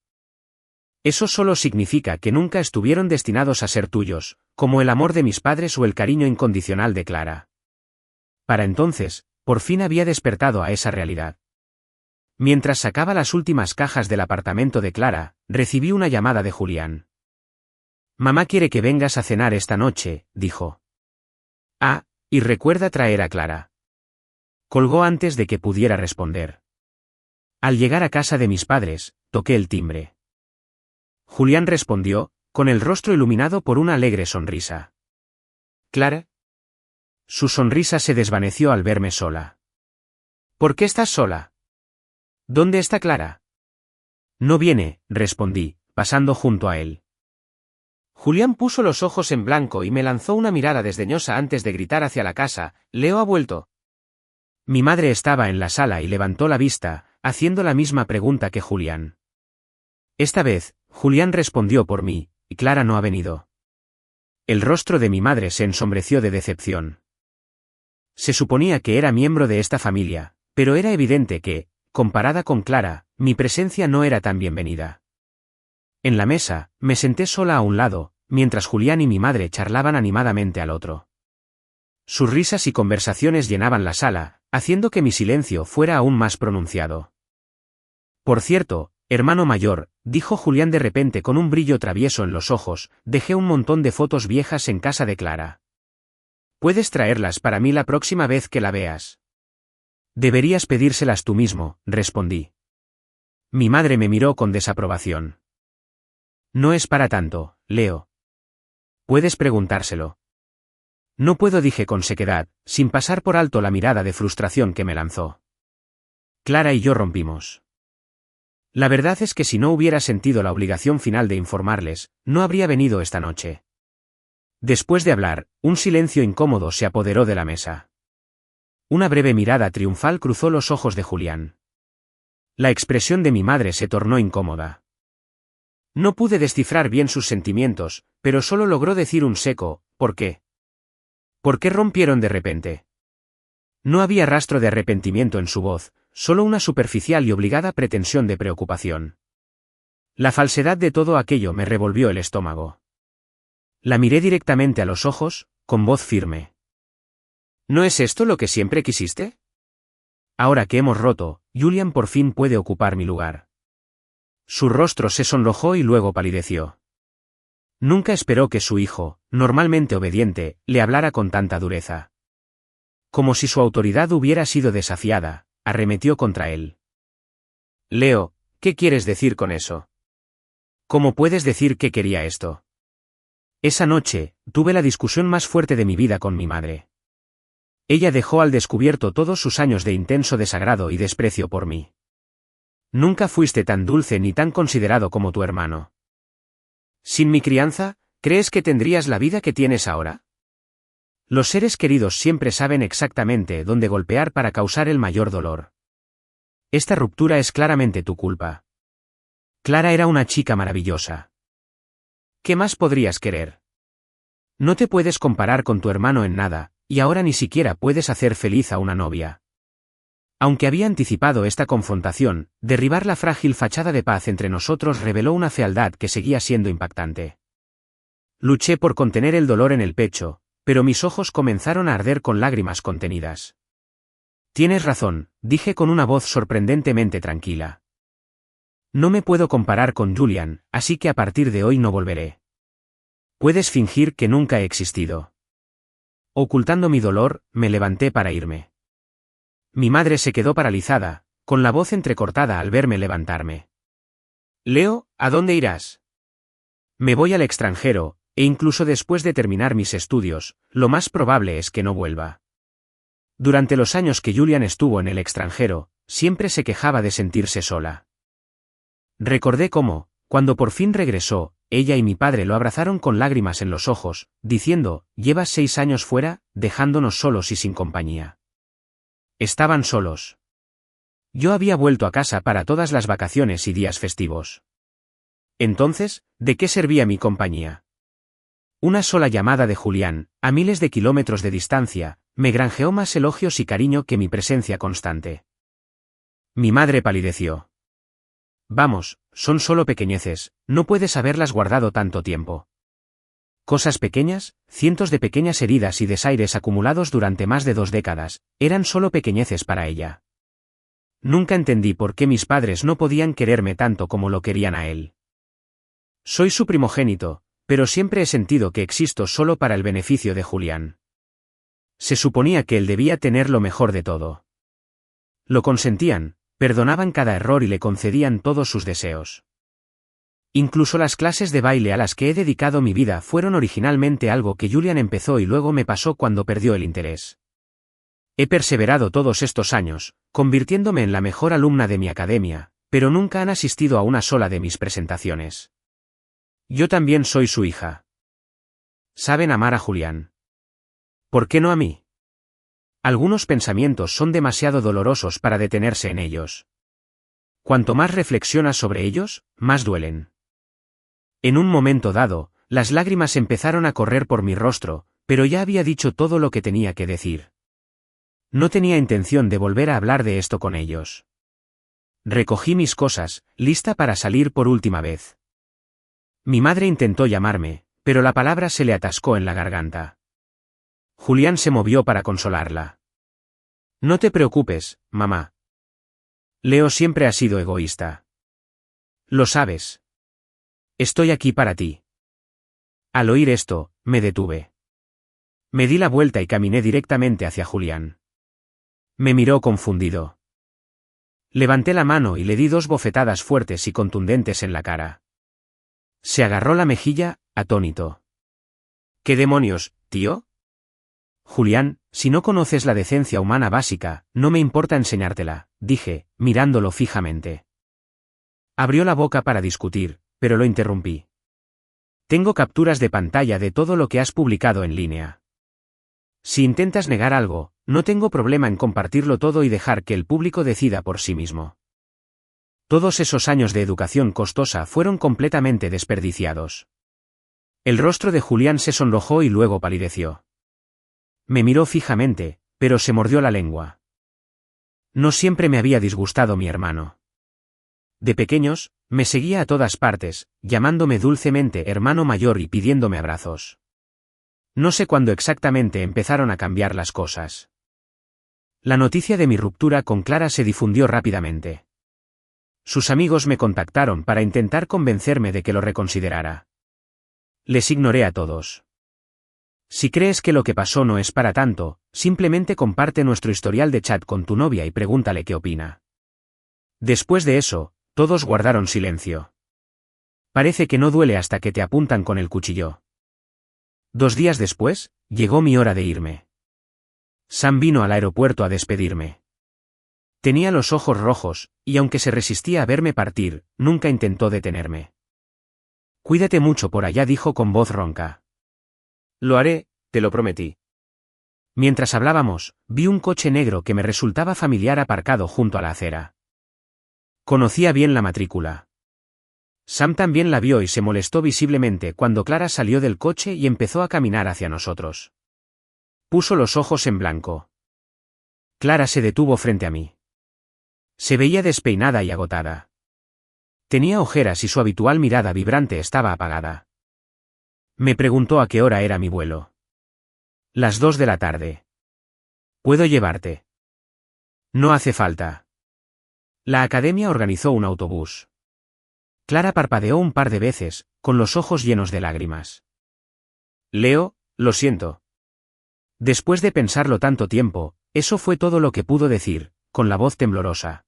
Eso solo significa que nunca estuvieron destinados a ser tuyos, como el amor de mis padres o el cariño incondicional de Clara. Para entonces, por fin había despertado a esa realidad. Mientras sacaba las últimas cajas del apartamento de Clara, recibí una llamada de Julián. Mamá quiere que vengas a cenar esta noche, dijo. Ah, y recuerda traer a Clara. Colgó antes de que pudiera responder. Al llegar a casa de mis padres, toqué el timbre. Julián respondió, con el rostro iluminado por una alegre sonrisa. ¿Clara? Su sonrisa se desvaneció al verme sola. ¿Por qué estás sola? ¿Dónde está Clara? No viene, respondí, pasando junto a él. Julián puso los ojos en blanco y me lanzó una mirada desdeñosa antes de gritar hacia la casa, «Leo ha vuelto». Mi madre estaba en la sala y levantó la vista, haciendo la misma pregunta que Julián. Esta vez, Julián respondió por mí, y Clara no ha venido. El rostro de mi madre se ensombreció de decepción. Se suponía que era miembro de esta familia, pero era evidente que, comparada con Clara, mi presencia no era tan bienvenida. En la mesa, me senté sola a un lado, mientras Julián y mi madre charlaban animadamente al otro. Sus risas y conversaciones llenaban la sala, haciendo que mi silencio fuera aún más pronunciado. Por cierto, hermano mayor, dijo Julián de repente con un brillo travieso en los ojos, dejé un montón de fotos viejas en casa de Clara. ¿Puedes traerlas para mí la próxima vez que la veas? Deberías pedírselas tú mismo, respondí. Mi madre me miró con desaprobación. No es para tanto, Leo. Puedes preguntárselo. No puedo, dije con sequedad, sin pasar por alto la mirada de frustración que me lanzó. Clara y yo rompimos. La verdad es que si no hubiera sentido la obligación final de informarles, no habría venido esta noche. Después de hablar, un silencio incómodo se apoderó de la mesa. Una breve mirada triunfal cruzó los ojos de Julián. La expresión de mi madre se tornó incómoda. No pude descifrar bien sus sentimientos, pero solo logró decir un seco, ¿por qué? ¿Por qué rompieron de repente? No había rastro de arrepentimiento en su voz, solo una superficial y obligada pretensión de preocupación. La falsedad de todo aquello me revolvió el estómago. La miré directamente a los ojos, con voz firme. ¿No es esto lo que siempre quisiste? Ahora que hemos roto, Julián por fin puede ocupar mi lugar. Su rostro se sonrojó y luego palideció. Nunca esperó que su hijo, normalmente obediente, le hablara con tanta dureza. Como si su autoridad hubiera sido desafiada, arremetió contra él. Leo, ¿qué quieres decir con eso? ¿Cómo puedes decir que quería esto? Esa noche, tuve la discusión más fuerte de mi vida con mi madre. Ella dejó al descubierto todos sus años de intenso desagrado y desprecio por mí. Nunca fuiste tan dulce ni tan considerado como tu hermano. Sin mi crianza, ¿crees que tendrías la vida que tienes ahora? Los seres queridos siempre saben exactamente dónde golpear para causar el mayor dolor. Esta ruptura es claramente tu culpa. Clara era una chica maravillosa. ¿Qué más podrías querer? No te puedes comparar con tu hermano en nada, y ahora ni siquiera puedes hacer feliz a una novia. Aunque había anticipado esta confrontación, derribar la frágil fachada de paz entre nosotros reveló una fealdad que seguía siendo impactante. Luché por contener el dolor en el pecho, pero mis ojos comenzaron a arder con lágrimas contenidas. Tienes razón, dije con una voz sorprendentemente tranquila. No me puedo comparar con Julian, así que a partir de hoy no volveré. Puedes fingir que nunca he existido. Ocultando mi dolor, me levanté para irme. Mi madre se quedó paralizada, con la voz entrecortada al verme levantarme. Leo, ¿a dónde irás? Me voy al extranjero, e incluso después de terminar mis estudios, lo más probable es que no vuelva. Durante los años que Julian estuvo en el extranjero, siempre se quejaba de sentirse sola. Recordé cómo, cuando por fin regresó, ella y mi padre lo abrazaron con lágrimas en los ojos, diciendo, «Llevas 6 años fuera, dejándonos solos y sin compañía». Estaban solos. Yo había vuelto a casa para todas las vacaciones y días festivos. Entonces, ¿de qué servía mi compañía? Una sola llamada de Julián, a miles de kilómetros de distancia, me granjeó más elogios y cariño que mi presencia constante. Mi madre palideció. Vamos, son solo pequeñeces, no puedes haberlas guardado tanto tiempo. Cosas pequeñas, cientos de pequeñas heridas y desaires acumulados durante más de 2 décadas, eran solo pequeñeces para ella. Nunca entendí por qué mis padres no podían quererme tanto como lo querían a él. Soy su primogénito, pero siempre he sentido que existo solo para el beneficio de Julián. Se suponía que él debía tener lo mejor de todo. Lo consentían, perdonaban cada error y le concedían todos sus deseos. Incluso las clases de baile a las que he dedicado mi vida fueron originalmente algo que Julian empezó y luego me pasó cuando perdió el interés. He perseverado todos estos años, convirtiéndome en la mejor alumna de mi academia, pero nunca han asistido a una sola de mis presentaciones. Yo también soy su hija. Saben amar a Julián. ¿Por qué no a mí? Algunos pensamientos son demasiado dolorosos para detenerse en ellos. Cuanto más reflexionas sobre ellos, más duelen. En un momento dado, las lágrimas empezaron a correr por mi rostro, pero ya había dicho todo lo que tenía que decir. No tenía intención de volver a hablar de esto con ellos. Recogí mis cosas, lista para salir por última vez. Mi madre intentó llamarme, pero la palabra se le atascó en la garganta. Julián se movió para consolarla. No te preocupes, mamá. Leo siempre ha sido egoísta. Lo sabes. Estoy aquí para ti. Al oír esto, me detuve. Me di la vuelta y caminé directamente hacia Julián. Me miró confundido. Levanté la mano y le di 2 bofetadas fuertes y contundentes en la cara. Se agarró la mejilla, atónito. ¿Qué demonios, tío? Julián, si no conoces la decencia humana básica, no me importa enseñártela, dije, mirándolo fijamente. Abrió la boca para discutir, pero lo interrumpí. Tengo capturas de pantalla de todo lo que has publicado en línea. Si intentas negar algo, no tengo problema en compartirlo todo y dejar que el público decida por sí mismo. Todos esos años de educación costosa fueron completamente desperdiciados. El rostro de Julián se sonrojó y luego palideció. Me miró fijamente, pero se mordió la lengua. No siempre me había disgustado mi hermano. De pequeños, me seguía a todas partes, llamándome dulcemente hermano mayor y pidiéndome abrazos. No sé cuándo exactamente empezaron a cambiar las cosas. La noticia de mi ruptura con Clara se difundió rápidamente. Sus amigos me contactaron para intentar convencerme de que lo reconsiderara. Les ignoré a todos. Si crees que lo que pasó no es para tanto, simplemente comparte nuestro historial de chat con tu novia y pregúntale qué opina. Después de eso, todos guardaron silencio. Parece que no duele hasta que te apuntan con el cuchillo. 2 días después, llegó mi hora de irme. Sam vino al aeropuerto a despedirme. Tenía los ojos rojos, y aunque se resistía a verme partir, nunca intentó detenerme. Cuídate mucho por allá, dijo con voz ronca. Lo haré, te lo prometí. Mientras hablábamos, vi un coche negro que me resultaba familiar aparcado junto a la acera. Conocía bien la matrícula. Sam también la vio y se molestó visiblemente cuando Clara salió del coche y empezó a caminar hacia nosotros. Puso los ojos en blanco. Clara se detuvo frente a mí. Se veía despeinada y agotada. Tenía ojeras y su habitual mirada vibrante estaba apagada. Me preguntó a qué hora era mi vuelo. Las 2 de la tarde. ¿Puedo llevarte? No hace falta. La academia organizó un autobús. Clara parpadeó un par de veces, con los ojos llenos de lágrimas. Leo, lo siento. Después de pensarlo tanto tiempo, eso fue todo lo que pudo decir, con la voz temblorosa.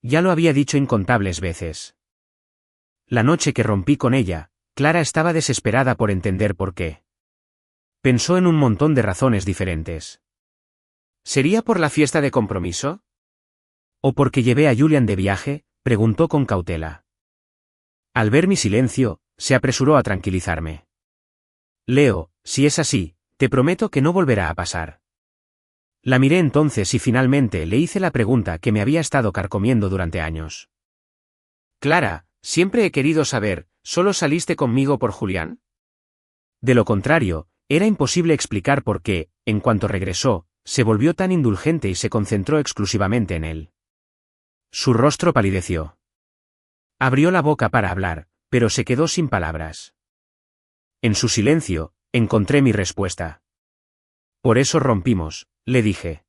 Ya lo había dicho incontables veces. La noche que rompí con ella, Clara estaba desesperada por entender por qué. Pensó en un montón de razones diferentes. ¿Sería por la fiesta de compromiso? ¿O porque llevé a Julian de viaje?, preguntó con cautela. Al ver mi silencio, se apresuró a tranquilizarme. Leo, si es así, te prometo que no volverá a pasar. La miré entonces y finalmente le hice la pregunta que me había estado carcomiendo durante años. Clara, siempre he querido saber, ¿solo saliste conmigo por Julián? De lo contrario, era imposible explicar por qué, en cuanto regresó, se volvió tan indulgente y se concentró exclusivamente en él. Su rostro palideció. Abrió la boca para hablar, pero se quedó sin palabras. En su silencio, encontré mi respuesta. Por eso rompimos, le dije.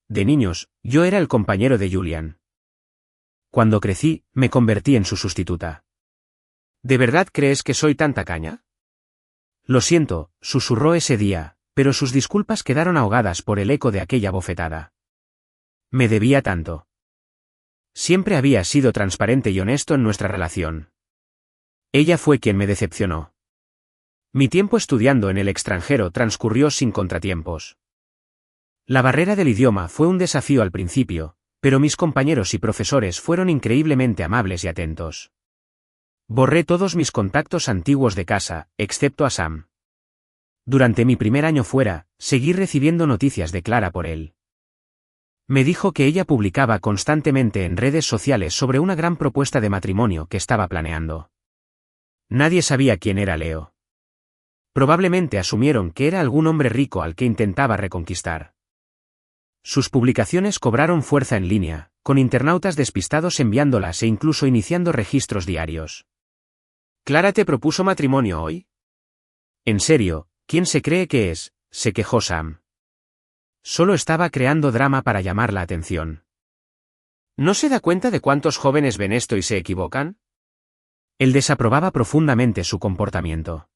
De niños, yo era el compañero de Julian. Cuando crecí, me convertí en su sustituta. ¿De verdad crees que soy tan tacaña? Lo siento, susurró ese día, pero sus disculpas quedaron ahogadas por el eco de aquella bofetada. Me debía tanto. Siempre había sido transparente y honesto en nuestra relación. Ella fue quien me decepcionó. Mi tiempo estudiando en el extranjero transcurrió sin contratiempos. La barrera del idioma fue un desafío al principio, pero mis compañeros y profesores fueron increíblemente amables y atentos. Borré todos mis contactos antiguos de casa, excepto a Sam. Durante mi primer año fuera, seguí recibiendo noticias de Clara por él. Me dijo que ella publicaba constantemente en redes sociales sobre una gran propuesta de matrimonio que estaba planeando. Nadie sabía quién era Leo. Probablemente asumieron que era algún hombre rico al que intentaba reconquistar. Sus publicaciones cobraron fuerza en línea, con internautas despistados enviándolas e incluso iniciando registros diarios. ¿Clara te propuso matrimonio hoy? En serio, ¿quién se cree que es?, se quejó Sam. Solo estaba creando drama para llamar la atención. ¿No se da cuenta de cuántos jóvenes ven esto y se equivocan? Él desaprobaba profundamente su comportamiento.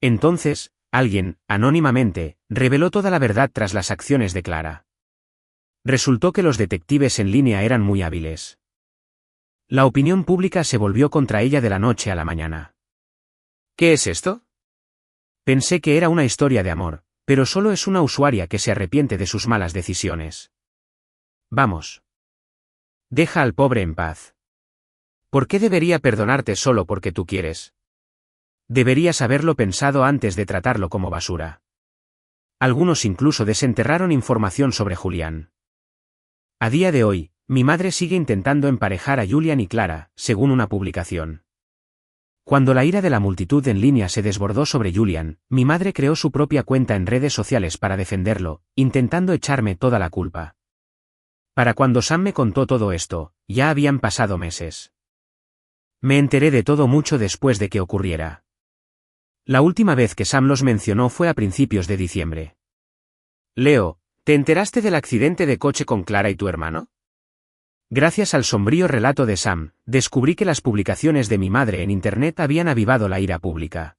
Entonces, alguien, anónimamente, reveló toda la verdad tras las acciones de Clara. Resultó que los detectives en línea eran muy hábiles. La opinión pública se volvió contra ella de la noche a la mañana. ¿Qué es esto? Pensé que era una historia de amor, pero solo es una usuaria que se arrepiente de sus malas decisiones. Vamos. Deja al pobre en paz. ¿Por qué debería perdonarte solo porque tú quieres? Deberías haberlo pensado antes de tratarlo como basura. Algunos incluso desenterraron información sobre Julián. A día de hoy, mi madre sigue intentando emparejar a Julián y Clara, según una publicación. Cuando la ira de la multitud en línea se desbordó sobre Julián, mi madre creó su propia cuenta en redes sociales para defenderlo, intentando echarme toda la culpa. Para cuando Sam me contó todo esto, ya habían pasado meses. Me enteré de todo mucho después de que ocurriera. La última vez que Sam los mencionó fue a principios de diciembre. Leo, ¿te enteraste del accidente de coche con Clara y tu hermano? Gracias al sombrío relato de Sam, descubrí que las publicaciones de mi madre en Internet habían avivado la ira pública.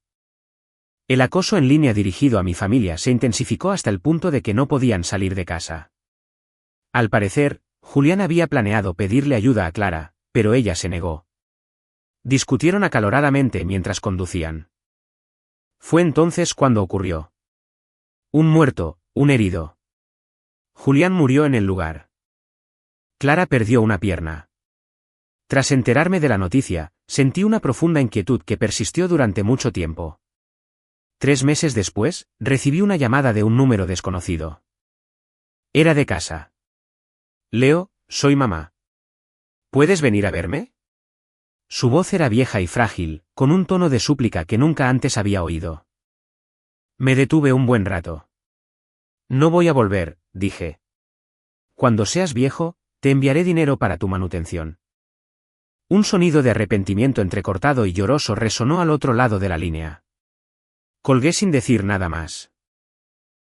El acoso en línea dirigido a mi familia se intensificó hasta el punto de que no podían salir de casa. Al parecer, Julián había planeado pedirle ayuda a Clara, pero ella se negó. Discutieron acaloradamente mientras conducían. Fue entonces cuando ocurrió. Un muerto, un herido. Julián murió en el lugar. Clara perdió una pierna. Tras enterarme de la noticia, sentí una profunda inquietud que persistió durante mucho tiempo. 3 meses después, recibí una llamada de un número desconocido. Era de casa. Leo, soy mamá. ¿Puedes venir a verme? Su voz era vieja y frágil, con un tono de súplica que nunca antes había oído. Me detuve un buen rato. No voy a volver, dije. Cuando seas viejo, te enviaré dinero para tu manutención. Un sonido de arrepentimiento entrecortado y lloroso resonó al otro lado de la línea. Colgué sin decir nada más.